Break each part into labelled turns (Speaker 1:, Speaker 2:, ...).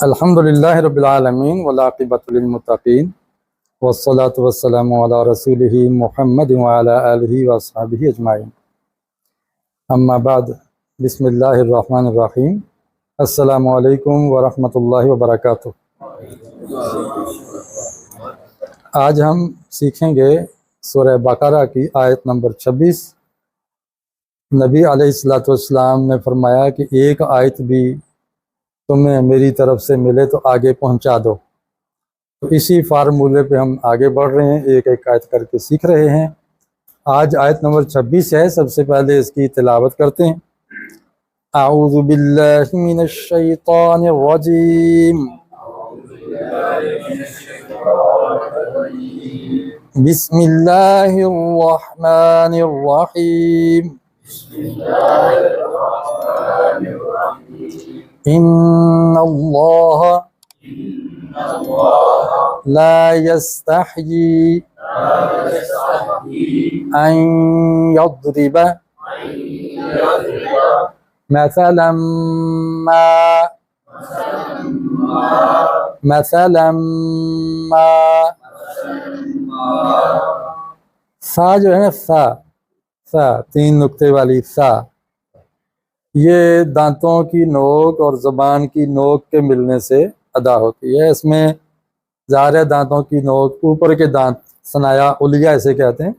Speaker 1: الحمدللہ رب العالمین والعاقبۃ للمتقین والصلاة والسلام علی رسولہ محمد وعلی آلہ واصحابہ اجمعین، اما بعد، بسم اللہ الرحمن الرحیم۔ السلام علیکم ورحمۃ اللہ وبرکاتہ۔ آج ہم سیکھیں گے سورہ بقرہ کی آیت نمبر 26۔ نبی علیہ السلام نے فرمایا کہ ایک آیت بھی تمہیں میری طرف سے ملے تو آگے پہنچا دو۔ تو اسی فارمولے پہ ہم آگے بڑھ رہے ہیں، ایک ایک آیت کر کے سیکھ رہے ہیں۔ آج آیت نمبر 26 ہے، سب سے پہلے اس کی تلاوت کرتے ہیں۔ اعوذ باللہ من الشیطان الرجیم، بسم اللہ الرحمن الرحیم، ان اللہ لا یستحیی ان یضرب مثلا ما سا جو ہے نا، سا تین نقطے والی سا، یہ دانتوں کی نوک اور زبان کی نوک کے ملنے سے ادا ہوتی ہے۔ اس میں ظاہر دانتوں کی نوک، اوپر کے دانت ثنایا علیہ اسے کہتے ہیں،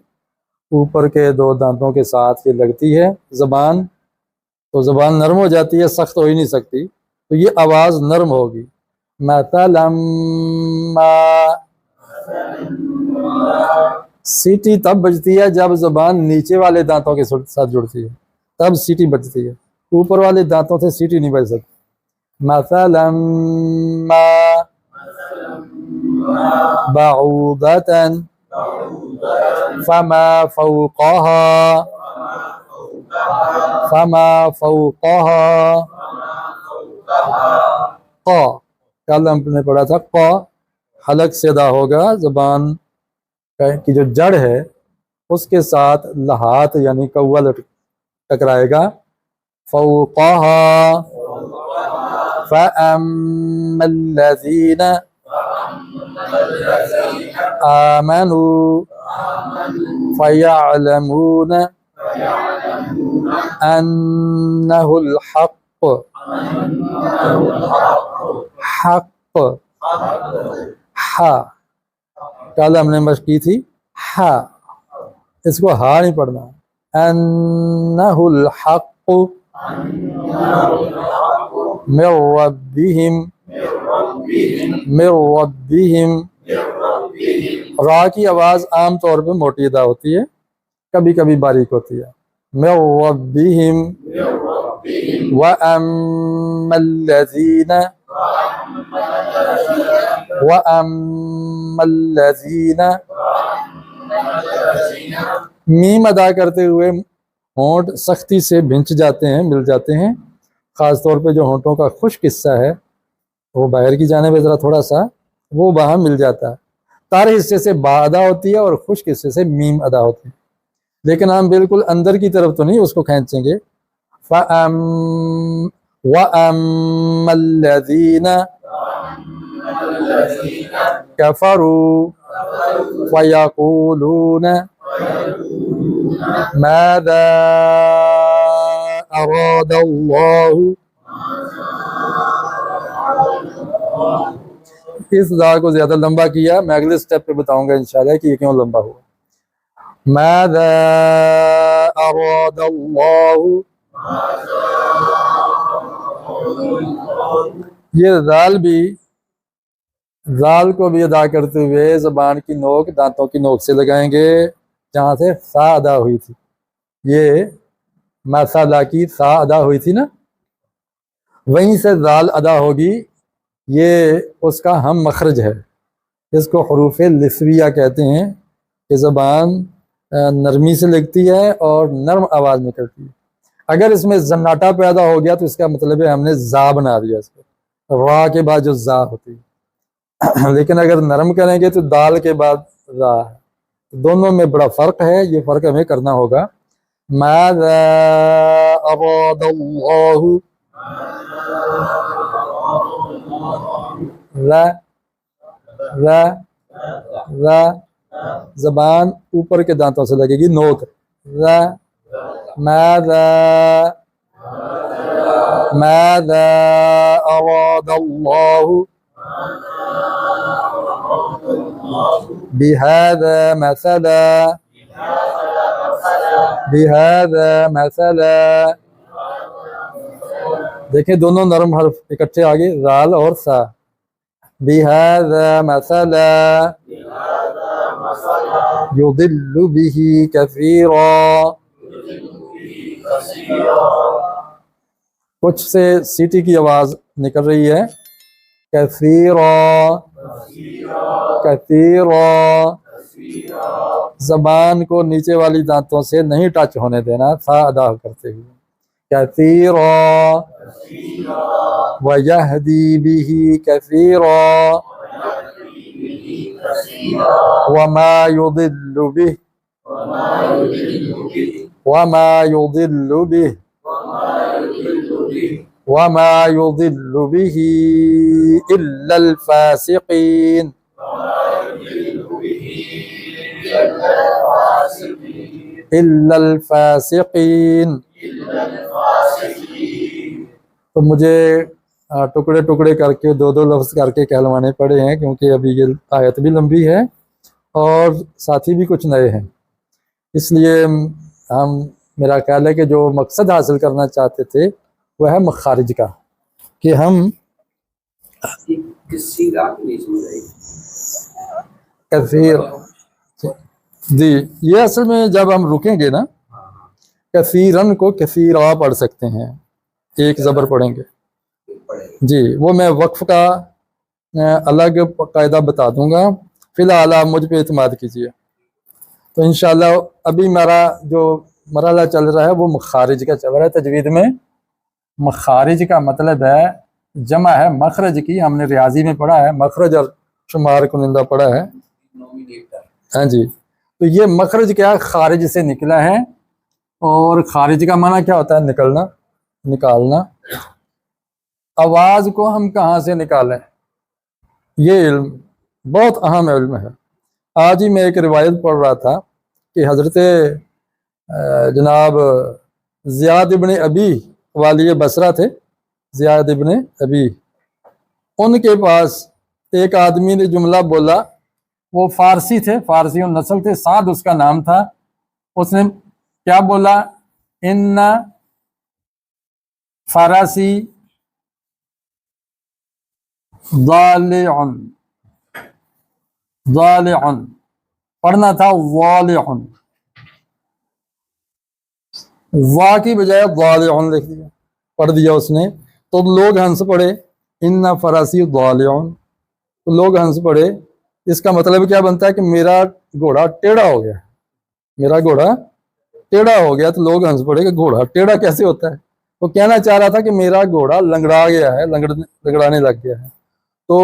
Speaker 1: اوپر کے دو دانتوں کے ساتھ یہ لگتی ہے زبان، تو زبان نرم ہو جاتی ہے، سخت ہو ہی نہیں سکتی، تو یہ آواز نرم ہوگی۔ مثلا ما، سیٹی تب بجتی ہے جب زبان نیچے والے دانتوں کے ساتھ جڑتی ہے، تب سیٹی بجتی ہے، اوپر والے دانتوں سے سیٹی نہیں بج سکتی۔ مثلا ما بعوضة فما فوقها قا، کل ہم نے پڑھا تھا قا حلق سے ادا ہوگا، زبان کی جو جڑ ہے اس کے ساتھ لہات یعنی کوا ٹکرائے گا۔ فوقها فأما الذين آمنوا فيعلمون أنه الحق، حق، ہا، کل ہم نے مشق کی تھی ہا، اس کو ہا نہیں پڑھنا، انہ الحق من ربہم، را کی آواز عام طور پہ موٹی ادا ہوتی ہے، کبھی کبھی باریک ہوتی ہے۔ من ربہم وَأَمَّا الَّذِينَ، میم ادا کرتے ہوئے ہونٹ سختی سے بھنچ جاتے ہیں، مل جاتے ہیں، خاص طور پہ جو ہونٹوں کا خشک حصہ ہے وہ باہر کی جانب ذرا تھوڑا سا وہ وہاں مل جاتا ہے، تارے حصے سے با ادا ہوتی ہے اور خشک حصے سے میم ادا ہوتی ہے، لیکن ہم بالکل اندر کی طرف تو نہیں اس کو کھینچیں گے۔ وَأَمَّا الَّذِينَ كَفَرُوا فَيَقُولُونَ مَاذَا أَرَادَ اللَّهُ، اس ذا کو زیادہ لمبا کیا، میں اگلے سٹیپ پہ بتاؤں گا انشاءاللہ کہ یہ کیوں لمبا ہوا۔ ماذا اراد اللہ، یہ ذال کو بھی ادا کرتے ہوئے زبان کی نوک دانتوں کی نوک سے لگائیں گے جہاں سے سا ادا ہوئی تھی، یہ مسالہ کی سا ادا ہوئی تھی نا، وہیں سے ذال ادا ہوگی، یہ اس کا ہم مخرج ہے، اس کو حروف لثویہ کہتے ہیں، کہ زبان نرمی سے لگتی ہے اور نرم آواز نکلتی ہے۔ اگر اس میں زناٹا پیدا ہو گیا تو اس کا مطلب ہے ہم نے زا بنا دیا اس کو، را کے بعد جو زا ہوتی ہے، لیکن اگر نرم کریں گے تو دال کے بعد را ہے، دونوں میں بڑا فرق ہے، یہ فرق ہمیں کرنا ہوگا۔ ماذا اراد اللہ، ر ر ر زبان اوپر کے دانتوں سے لگے گی، نوک ر ماذا ماذا اراد اللہ بهذا مثلا بهذا مثلا. دیکھیں دونوں نرم حرف اکٹھے آگے رال اور سا. بهذا مثلا يضل به كثيرا. کچھ سے سیٹی کی آواز نکل رہی ہے. کثیرا کثیرا. زبان کو نیچے والی دانتوں سے نہیں ٹچ ہونے دینا سا ادا کرتے ہوئے. کثیرا وَيَهْدِي بِهِ كَثِيرًا وَمَا يُضِلُّ بِهِ وَمَا يُضِلُّ بِهِ وَمَا يُضِلُّ بِهِ إِلَّا الْفَاسِقِينَ. إِلَّا الْفَاسِقِينَ. تو مجھے ٹکڑے ٹکڑے کر کے دو دو لفظ کر کے کہلوانے پڑے ہیں، کیونکہ ابھی یہ آیت بھی لمبی ہے اور ساتھی بھی کچھ نئے ہیں. اس لیے میرا خیال ہے کہ جو مقصد حاصل کرنا چاہتے تھے وہ ہے مخارج کا، کہ ہم کثیر جی یہ اصل میں جب ہم رکیں گے نا کثیرن کو کثیرا پڑھ سکتے ہیں، ایک زبر پڑھیں گے. جی وہ میں وقف کا الگ قاعدہ بتا دوں گا، فی الحال آپ مجھ پہ اعتماد کیجیے. تو انشاءاللہ ابھی میرا جو مرحلہ چل رہا ہے وہ مخارج کا چل رہا ہے. تجوید میں مخارج کا مطلب ہے جمع ہے مخرج کی. ہم نے ریاضی میں پڑھا ہے مخرج اور شمار کنندہ پڑھا ہے. ہاں جی، تو یہ مخرج کیا خارج سے نکلا ہے، اور خارج کا معنی کیا ہوتا ہے؟ نکلنا، نکالنا. آواز کو ہم کہاں سے نکالیں، یہ علم بہت اہم علم ہے. آج ہی میں ایک روایت پڑھ رہا تھا کہ حضرت جناب زیاد ابن ابی والی بصرہ تھے، زیاد ابن ابی. ان کے پاس ایک آدمی نے جملہ بولا، وہ فارسی تھے، فارسی نسل تھے، سعد اس کا نام تھا. اس نے کیا بولا؟ ان فارسی ضالع ضالع، پڑھنا تھا ضالع، وا کی بجائے ضالع لکھ دیا، پڑھ دیا اس نے. تو لوگ ہنس پڑے، ان فراسی ضالع، تو لوگ ہنس پڑے. اس کا مطلب کیا بنتا ہے کہ میرا گھوڑا ٹیڑھا ہو گیا، میرا گھوڑا ٹیڑھا ہو گیا. تو لوگ ہنس پڑے کہ گھوڑا ٹیڑھا کیسے ہوتا ہے؟ وہ کہنا چاہ رہا تھا کہ میرا گھوڑا لنگڑا گیا ہے، لنگڑانے لگ گیا ہے. تو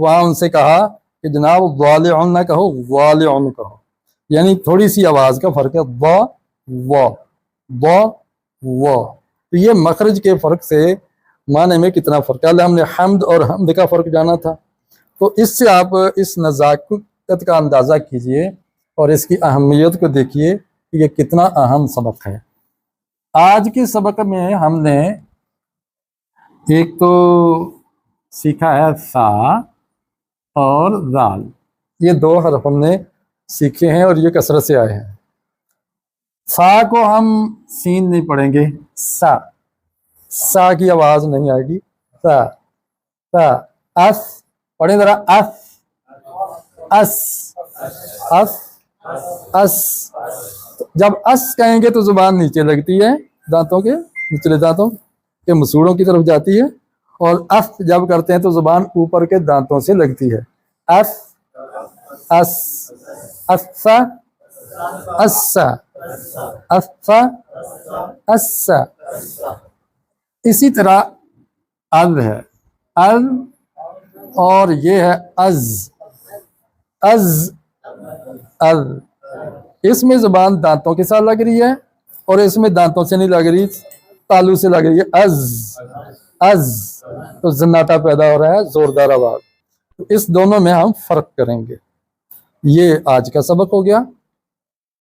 Speaker 1: وہاں ان سے کہا کہ جناب ضالع نہ کہو، ضالع کہو، یعنی تھوڑی سی آواز کا فرق ہے. ضا وا ضا وا. تو یہ مخرج کے فرق سے معنی میں کتنا فرق ہے. ہم نے حمد اور حمد کا فرق جانا تھا. تو اس سے آپ اس نزاکت کا اندازہ کیجئے اور اس کی اہمیت کو دیکھیے کہ یہ کتنا اہم سبق ہے. آج کے سبق میں ہم نے ایک تو سیکھا ہے سا اور ذال، یہ دو حرف ہم نے سیکھے ہیں اور یہ کثرت سے آئے ہیں. سا کو ہم سین نہیں پڑھیں گے، سا، سا کی آواز نہیں آئے گی. سا سا. اس پڑھیں ذرا، اس اس اس اس. جب اس کہیں گے تو زبان نیچے لگتی ہے، دانتوں کے نچلے دانتوں کے مسوڑوں کی طرف جاتی ہے، اور اس جب کرتے ہیں تو زبان اوپر کے دانتوں سے لگتی ہے. اس اس اسا اسا اسا اسا. اسی طرح از ہے، از، اور یہ ہے از از از. اس میں زبان دانتوں کے ساتھ لگ رہی ہے اور اس میں دانتوں سے نہیں لگ رہی، تالو سے لگ رہی ہے. از از، تو زناٹا پیدا ہو رہا ہے، زوردار آواز، تو اس دونوں میں ہم فرق کریں گے۔ یہ آج کا سبق ہو گیا۔